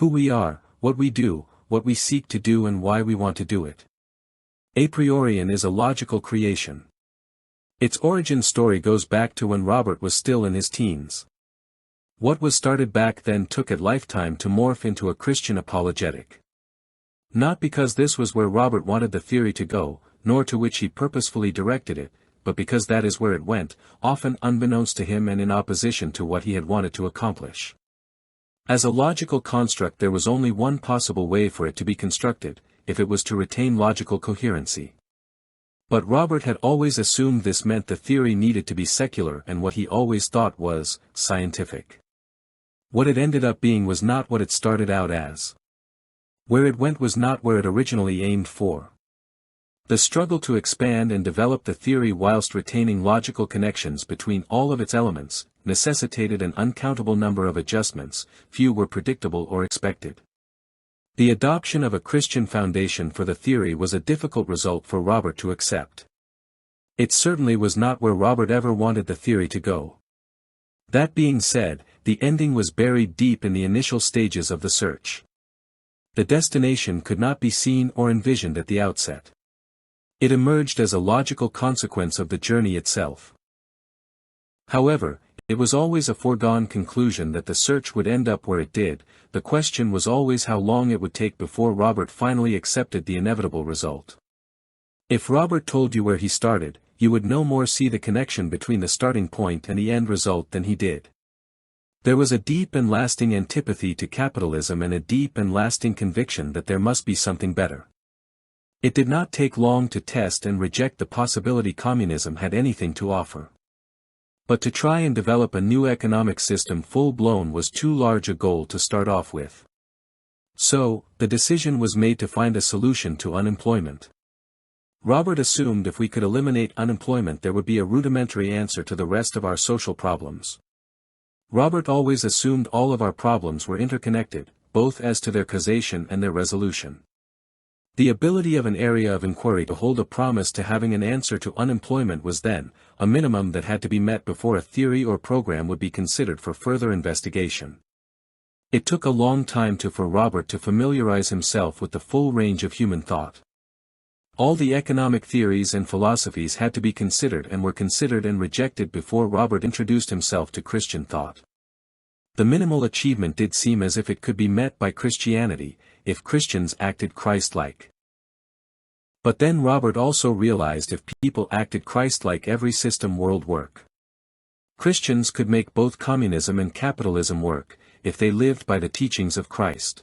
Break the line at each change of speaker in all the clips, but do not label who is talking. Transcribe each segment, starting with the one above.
Who we are, what we do, what we seek to do and why we want to do it. Apriorian is a logical creation. Its origin story goes back to when Robert was still in his teens. What was started back then took a lifetime to morph into a Christian apologetic. Not because this was where Robert wanted the theory to go, nor to which he purposefully directed it, but because that is where it went, often unbeknownst to him and in opposition to what he had wanted to accomplish. As a logical construct there was only one possible way for it to be constructed, if it was to retain logical coherency. But Robert had always assumed this meant the theory needed to be secular and what he always thought was scientific. What it ended up being was not what it started out as. Where it went was not where it originally aimed for. The struggle to expand and develop the theory whilst retaining logical connections between all of its elements, necessitated an uncountable number of adjustments, few were predictable or expected. The adoption of a Christian foundation for the theory was a difficult result for Robert to accept. It certainly was not where Robert ever wanted the theory to go. That being said, the ending was buried deep in the initial stages of the search. The destination could not be seen or envisioned at the outset. It emerged as a logical consequence of the journey itself. However, it was always a foregone conclusion that the search would end up where it did. The question was always how long it would take before Robert finally accepted the inevitable result. If Robert told you where he started, you would no more see the connection between the starting point and the end result than he did. There was a deep and lasting antipathy to capitalism and a deep and lasting conviction that there must be something better. It did not take long to test and reject the possibility communism had anything to offer. But to try and develop a new economic system full-blown was too large a goal to start off with. So, the decision was made to find a solution to unemployment. Robert assumed if we could eliminate unemployment there would be a rudimentary answer to the rest of our social problems. Robert always assumed all of our problems were interconnected, both as to their causation and their resolution. The ability of an area of inquiry to hold a promise to having an answer to unemployment was then, a minimum that had to be met before a theory or program would be considered for further investigation. It took a long time for Robert to familiarize himself with the full range of human thought. All the economic theories and philosophies had to be considered and were considered and rejected before Robert introduced himself to Christian thought. The minimal achievement did seem as if it could be met by Christianity, if Christians acted Christ-like. But then Robert also realized if people acted Christ-like every system would work. Christians could make both communism and capitalism work, if they lived by the teachings of Christ.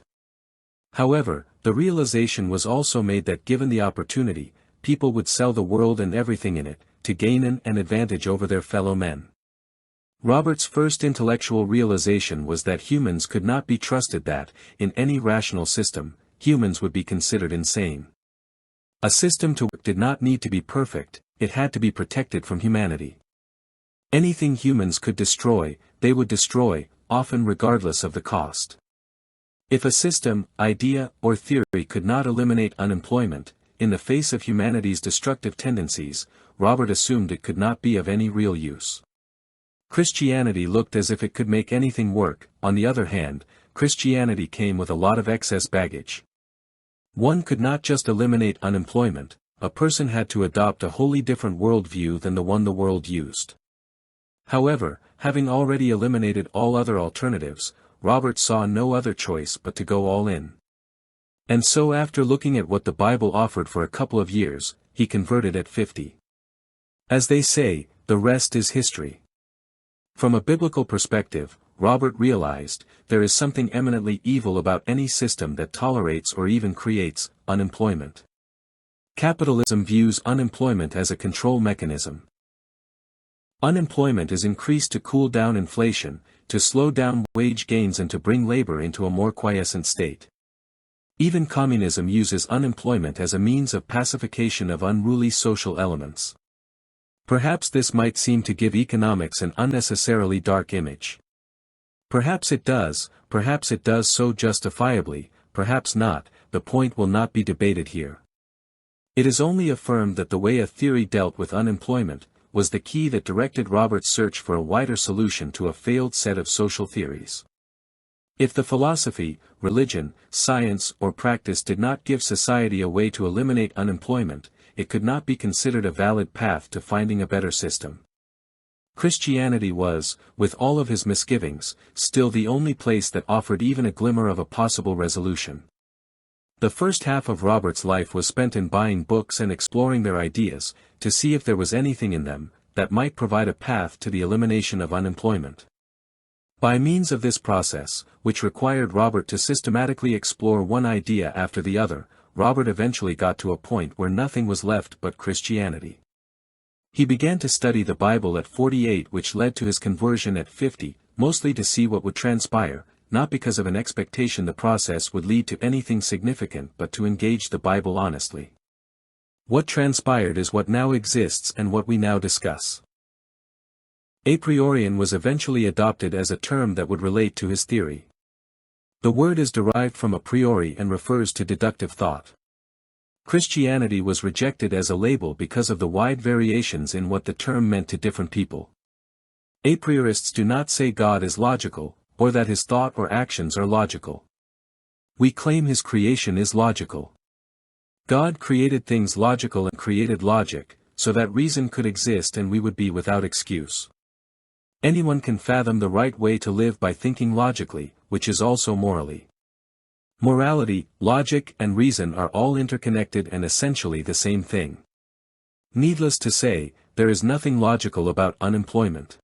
However, the realization was also made that given the opportunity, people would sell the world and everything in it, to gain an advantage over their fellow men. Robert's first intellectual realization was that humans could not be trusted, that, in any rational system, humans would be considered insane. A system to work did not need to be perfect, it had to be protected from humanity. Anything humans could destroy, they would destroy, often regardless of the cost. If a system, idea, or theory could not eliminate unemployment, in the face of humanity's destructive tendencies, Robert assumed it could not be of any real use. Christianity looked as if it could make anything work. On the other hand, Christianity came with a lot of excess baggage. One could not just eliminate unemployment, a person had to adopt a wholly different worldview than the one the world used. However, having already eliminated all other alternatives, Robert saw no other choice but to go all in. And so after looking at what the Bible offered for a couple of years, he converted at 50. As they say, the rest is history. From a biblical perspective, Robert realized, there is something eminently evil about any system that tolerates or even creates unemployment. Capitalism views unemployment as a control mechanism. Unemployment is increased to cool down inflation, to slow down wage gains and to bring labor into a more quiescent state. Even communism uses unemployment as a means of pacification of unruly social elements. Perhaps this might seem to give economics an unnecessarily dark image. Perhaps it does so justifiably, perhaps not, the point will not be debated here. It is only affirmed that the way a theory dealt with unemployment, was the key that directed Robert's search for a wider solution to a failed set of social theories. If the philosophy, religion, science or practice did not give society a way to eliminate unemployment, it could not be considered a valid path to finding a better system. Christianity was, with all of his misgivings, still the only place that offered even a glimmer of a possible resolution. The first half of Robert's life was spent in buying books and exploring their ideas, to see if there was anything in them that might provide a path to the elimination of unemployment. By means of this process, which required Robert to systematically explore one idea after the other, Robert eventually got to a point where nothing was left but Christianity. He began to study the Bible at 48, which led to his conversion at 50, mostly to see what would transpire, not because of an expectation the process would lead to anything significant but to engage the Bible honestly. What transpired is what now exists and what we now discuss. Apriorian was eventually adopted as a term that would relate to his theory. The word is derived from a priori and refers to deductive thought. Christianity was rejected as a label because of the wide variations in what the term meant to different people. Apriorists do not say God is logical, or that his thought or actions are logical. We claim his creation is logical. God created things logical and created logic, so that reason could exist and we would be without excuse. Anyone can fathom the right way to live by thinking logically, which is also morally. Morality, logic and reason are all interconnected and essentially the same thing. Needless to say, there is nothing logical about unemployment.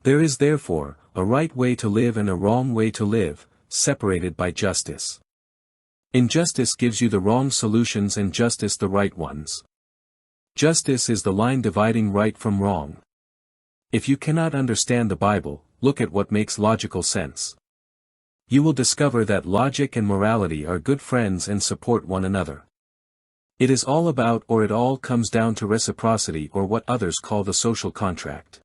There is therefore, a right way to live and a wrong way to live, separated by justice. Injustice gives you the wrong solutions and justice the right ones. Justice is the line dividing right from wrong. If you cannot understand the Bible, look at what makes logical sense. You will discover that logic and morality are good friends and support one another. It is all about, or it all comes down to, reciprocity, or what others call the social contract.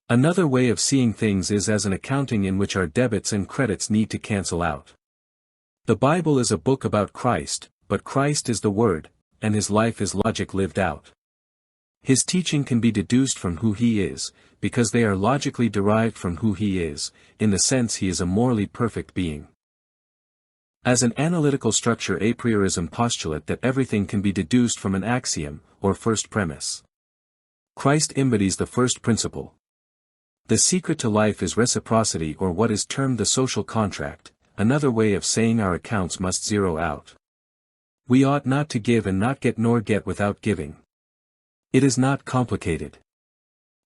Another way of seeing things is as an accounting in which our debits and credits need to cancel out. The Bible is a book about Christ, but Christ is the Word, and his life is logic lived out. His teaching can be deduced from who he is, because they are logically derived from who he is, in the sense he is a morally perfect being. As an analytical structure, a priorism postulate that everything can be deduced from an axiom, or first premise. Christ embodies the first principle. The secret to life is reciprocity, or what is termed the social contract, another way of saying our accounts must zero out. We ought not to give and not get, nor get without giving. It is not complicated.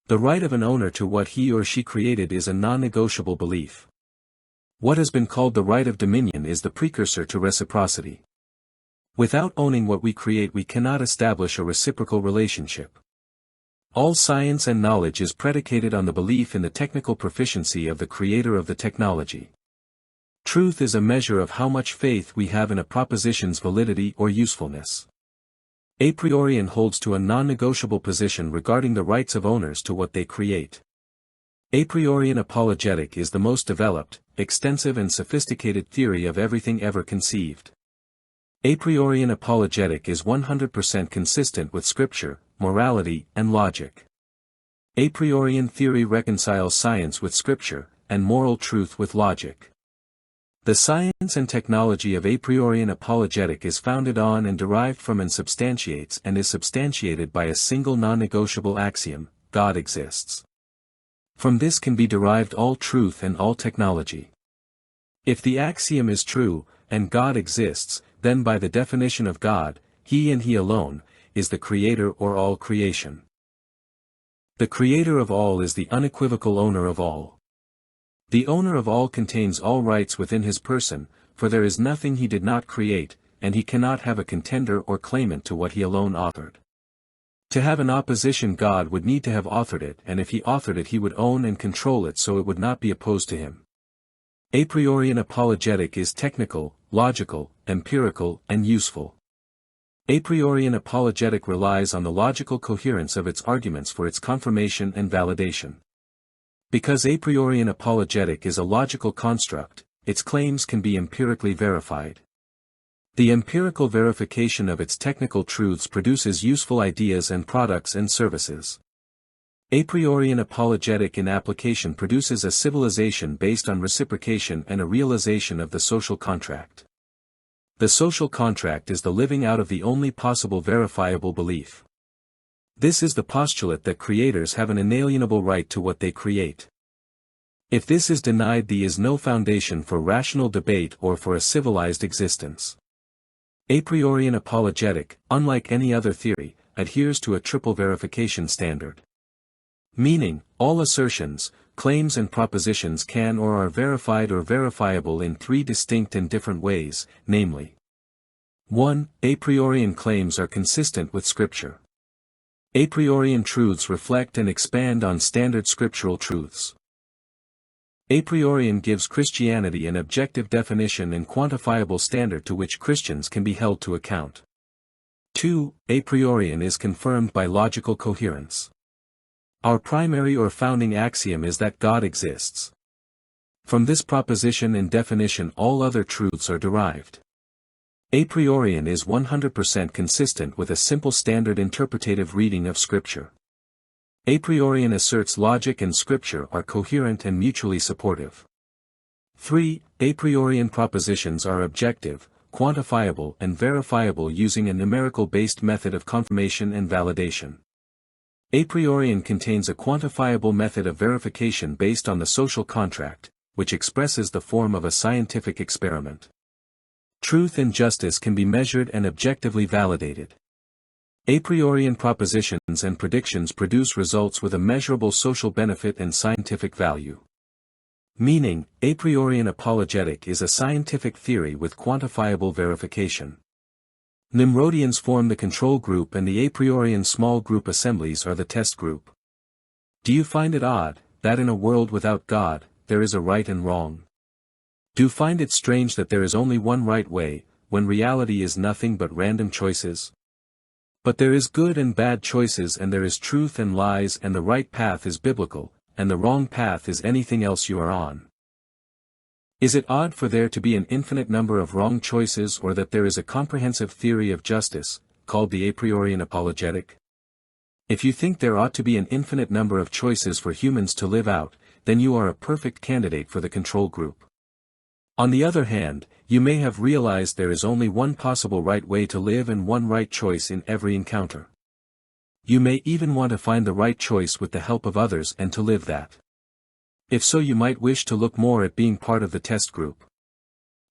The right of an owner to what he or she created is a non-negotiable belief. What has been called the right of dominion is the precursor to reciprocity. Without owning what we create, we cannot establish a reciprocal relationship. All science and knowledge is predicated on the belief in the technical proficiency of the creator of the technology. Truth is a measure of how much faith we have in a proposition's validity or usefulness. Apriorian holds to a non-negotiable position regarding the rights of owners to what they create. Apriorian apologetic is the most developed, extensive and sophisticated theory of everything ever conceived. Apriorian apologetic is 100% consistent with Scripture, morality, and logic. Apriorian theory reconciles science with Scripture, and moral truth with logic. The science and technology of Apriorian apologetic is founded on and derived from and substantiates and is substantiated by a single non-negotiable axiom: God exists. From this can be derived all truth and all technology. If the axiom is true, and God exists, then by the definition of God, he and he alone, is the creator or all creation. The creator of all is the unequivocal owner of all. The owner of all contains all rights within his person, for there is nothing he did not create, and he cannot have a contender or claimant to what he alone authored. To have an opposition, God would need to have authored it, and if he authored it he would own and control it, so it would not be opposed to him. Apriorian apologetic is technical, logical, empirical, and useful. Apriorian apologetic relies on the logical coherence of its arguments for its confirmation and validation. Because Apriorian apologetic is a logical construct, its claims can be empirically verified. The empirical verification of its technical truths produces useful ideas and products and services. Apriorian apologetic in application produces a civilization based on reciprocation and a realization of the social contract. The social contract is the living out of the only possible verifiable belief. This is the postulate that creators have an inalienable right to what they create. If this is denied, there is no foundation for rational debate or for a civilized existence. Apriorian apologetic, unlike any other theory, adheres to a triple verification standard. Meaning, all assertions, claims and propositions can or are verified or verifiable in three distinct and different ways, namely: 1. Apriorian claims are consistent with Scripture. Apriorian truths reflect and expand on standard scriptural truths. Apriorian gives Christianity an objective definition and quantifiable standard to which Christians can be held to account. 2. Apriorian is confirmed by logical coherence. Our primary or founding axiom is that God exists. From this proposition and definition all other truths are derived. Apriorian is 100% consistent with a simple standard interpretative reading of Scripture. Apriorian asserts logic and Scripture are coherent and mutually supportive. 3. Apriorian propositions are objective, quantifiable and verifiable using a numerical-based method of confirmation and validation. Apriorian contains a quantifiable method of verification based on the social contract, which expresses the form of a scientific experiment. Truth and justice can be measured and objectively validated. Apriorian propositions and predictions produce results with a measurable social benefit and scientific value. Meaning, Apriorian apologetic is a scientific theory with quantifiable verification. Nimrodians form the control group and the Apriorian small group assemblies are the test group. Do you find it odd, that in a world without God, there is a right and wrong? Do you find it strange that there is only one right way, when reality is nothing but random choices? But there is good and bad choices and there is truth and lies and the right path is biblical, and the wrong path is anything else you are on. Is it odd for there to be an infinite number of wrong choices or that there is a comprehensive theory of justice, called the Apriorian apologetic? If you think there ought to be an infinite number of choices for humans to live out, then you are a perfect candidate for the control group. On the other hand, you may have realized there is only one possible right way to live and one right choice in every encounter. You may even want to find the right choice with the help of others and to live that. If so, you might wish to look more at being part of the test group.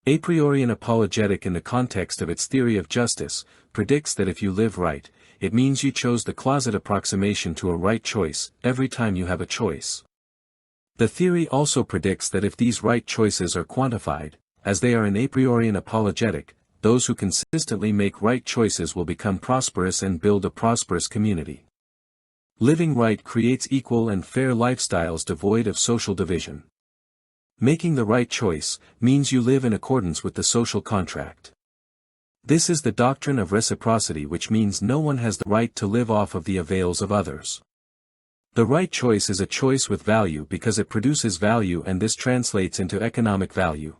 Apriorian apologetic in the context of its theory of justice, predicts that if you live right, it means you chose the closet approximation to a right choice, every time you have a choice. The theory also predicts that if these right choices are quantified, as they are in Apriorian apologetic, those who consistently make right choices will become prosperous and build a prosperous community. Living right creates equal and fair lifestyles devoid of social division. Making the right choice means you live in accordance with the social contract. This is the doctrine of reciprocity, which means no one has the right to live off of the avails of others. The right choice is a choice with value because it produces value, and this translates into economic value.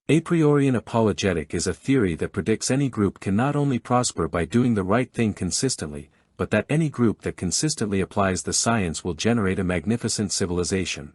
Apriorian apologetic is a theory that predicts any group can not only prosper by doing the right thing consistently, but that any group that consistently applies the science will generate a magnificent civilization.